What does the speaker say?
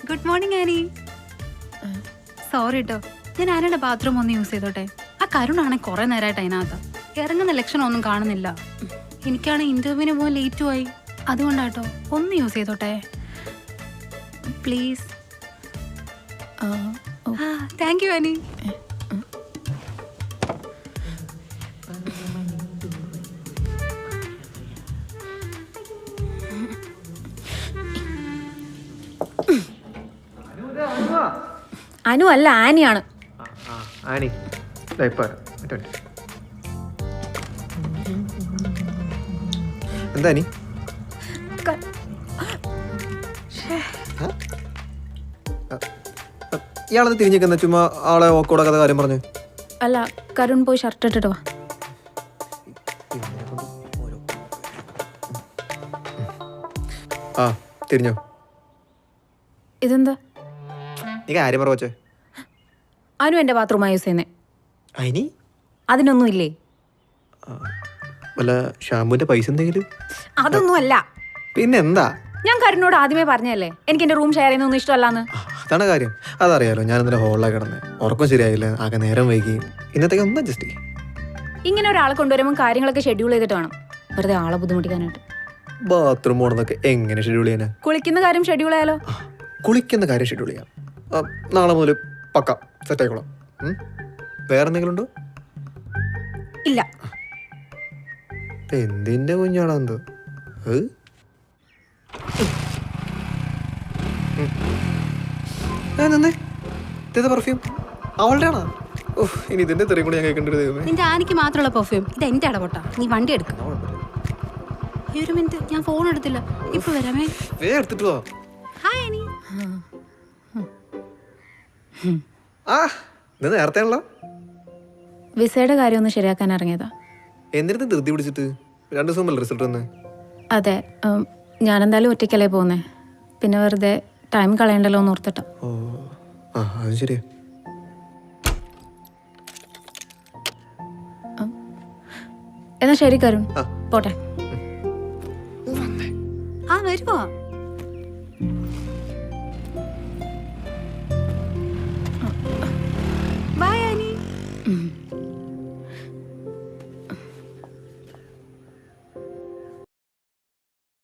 Good morning Annie. Sorry കേട്ടോ, ഞാൻ ആനയുടെ ബാത്റൂം ഒന്ന് യൂസ് ചെയ്തോട്ടെ. ആ കരുണാണെങ്കിൽ കുറെ നേരമായിട്ട് അതിനകത്ത് ഇറങ്ങുന്ന ലക്ഷണം ഒന്നും കാണുന്നില്ല. എനിക്കാണ് ഇന്റർവ്യൂവിന് പോകാൻ ലേറ്റും ആയി. അതുകൊണ്ടാട്ടോ, ഒന്ന് യൂസ് ചെയ്തോട്ടെ please. Thank you Annie. Anu അല്ല, ആനിയാണ്. ആനി എന്താ നീ ഇയാളത് തിരിഞ്ഞിരിക്കുന്ന ചുമ്മാ ആളെ ഓക്കോടൊക്കെ കാര്യം പറഞ്ഞു. അല്ല, കരുൺ പോയി ഷർട്ട് ഇട്ടിട്ട് വാ. ആ തിരിഞ്ഞോ. ഇതെന്താ? നീ കാര്യം പറ വച്ചേ. അനു എന്റെ ബാത്റൂമാണ് യൂസ് ചെയ്യുന്നേ. അനി അതിനൊന്നും ഇല്ലേ? വല്ല ഷാമ്പുവിന്റെ പൈസ എന്തെങ്കിലും? അതൊന്നും അല്ല. പിന്നെന്താ? ഞാൻ കരുണിനോട് ആദ്യമേ പറഞ്ഞല്ലേ എനിക്ക് എന്റെ റൂം ഷെയർ ചെയ്യുന്നൊന്നും ഇഷ്ടമല്ലാന്ന്. അതാണ് കാര്യം. അതറിയാലോ, ഞാൻ ഇന്നലെ ഹോളിലാണ് കിടന്നത്. ഉറക്കം ശരിയായില്ല, ആകെ നേരം വൈകി. ഇന്നത്തേക്ക് ഒന്ന് അഡ്ജസ്റ്റ് ചെയ്യും. ഇങ്ങനെ ഒരാളെ കൊണ്ടുവരുമ്പോൾ കാര്യങ്ങളൊക്കെ ഷെഡ്യൂൾ ചെയ്തിട്ട് വേണം, വെറുതെ ആളെ ബുദ്ധിമുട്ടിക്കാനായിട്ട്. ബാത്റൂം പോകണമെന്നൊക്കെ എങ്ങനെ ഷെഡ്യൂൾ ചെയ്യാനാ? കുളിക്കുന്ന കാര്യം ഷെഡ്യൂൾ ചെയ്യാലോ. കുളിക്കുന്ന കാര്യം ഷെഡ്യൂൾ ചെയ്യാം. നാളെ മുതൽ പക്ക സെറ്റ് ആയിക്കോളാം. വേറെ എന്തെങ്കിലും ഉണ്ടോ? ഇല്ല. എന്തിന്റെ കുഞ്ഞാണോ എന്തോ? പെർഫ്യൂം അവളുടെ ആണോ? ഇനി ഇതിന്റെ തെറിയും കൂടി ഞാൻ കേൾക്കേണ്ടത്. നിന്റെ ആനിക്ക് മാത്രമുള്ള പെർഫ്യൂം ഇത് എന്റെ അടപൊട്ടാ. നീ വണ്ടി എടുക്ക. ഒരു മിനിറ്റ്, ഞാൻ ഫോൺ എടുത്തില്ല. ഇപ്പൊ വരാമേ. എടുത്തിട്ട് പോ. Hi Annie. ഇത് നേരത്തെ ആണല്ലോ. വിസയുടെ കാര്യം ഒന്ന് ശരിയാക്കാൻ ഇറങ്ങിയതാ. എന്തിനു ധൃതി പിടിച്ചിട്ട്? 2 ദിവസം മുമ്പ് റിസൾട്ട് വന്ന്. അതെ, ഞാനെന്തായാലും ഒറ്റയ്ക്കല്ലേ പോകുന്നേ, പിന്നെ വെറുതെ ടൈം കളയണ്ടല്ലോ എന്ന് ഓർത്തിട്ടാ. ഓ അത് ശരിയാ. എന്നാ ശരി കരുൺ, പോട്ടെ. വരുവോ?